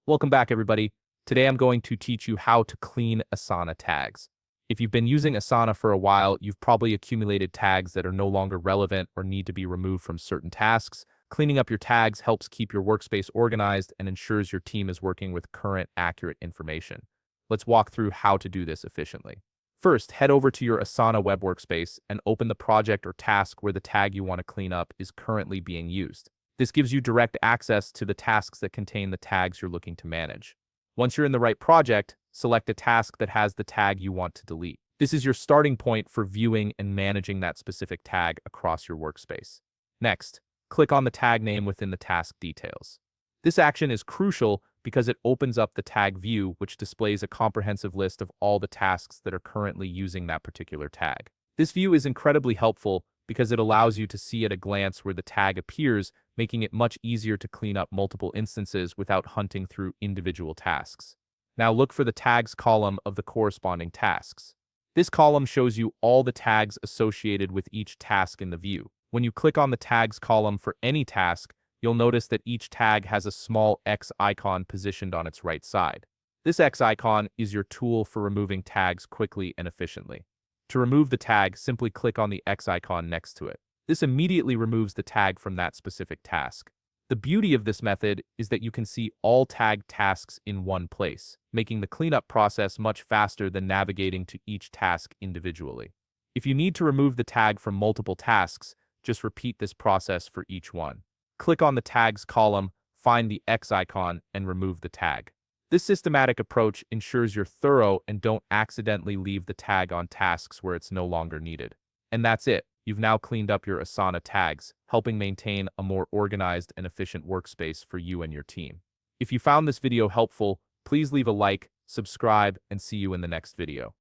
Welcome back, everybody. Today I'm going to teach you how to clean Asana tags. If you've been using Asana for a while, you've probably accumulated tags that are no longer relevant or need to be removed from certain tasks. Cleaning up your tags helps keep your workspace organized and ensures your team is working with current, accurate information. Let's walk through how to do this efficiently. First, head over to your Asana web workspace and open the project or task where the tag you want to clean up is currently being used. This gives you direct access to the tasks that contain the tags you're looking to manage. Once you're in the right project, select a task that has the tag you want to delete. This is your starting point for viewing and managing that specific tag across your workspace. Next, click on the tag name within the task details. This action is crucial because it opens up the tag view, which displays a comprehensive list of all the tasks that are currently using that particular tag. This view is incredibly helpful because it allows you to see at a glance where the tag appears, making it much easier to clean up multiple instances without hunting through individual tasks. Now look for the tags column of the corresponding tasks. This column shows you all the tags associated with each task in the view. When you click on the tags column for any task, you'll notice that each tag has a small X icon positioned on its right side. This X icon is your tool for removing tags quickly and efficiently. To remove the tag, simply click on the X icon next to it. This immediately removes the tag from that specific task. The beauty of this method is that you can see all tagged tasks in one place, making the cleanup process much faster than navigating to each task individually. If you need to remove the tag from multiple tasks, just repeat this process for each one. Click on the tags column, find the X icon, and remove the tag. This systematic approach ensures you're thorough and don't accidentally leave the tag on tasks where it's no longer needed. And that's it. You've now cleaned up your Asana tags, helping maintain a more organized and efficient workspace for you and your team. If you found this video helpful, please leave a like, subscribe, and see you in the next video.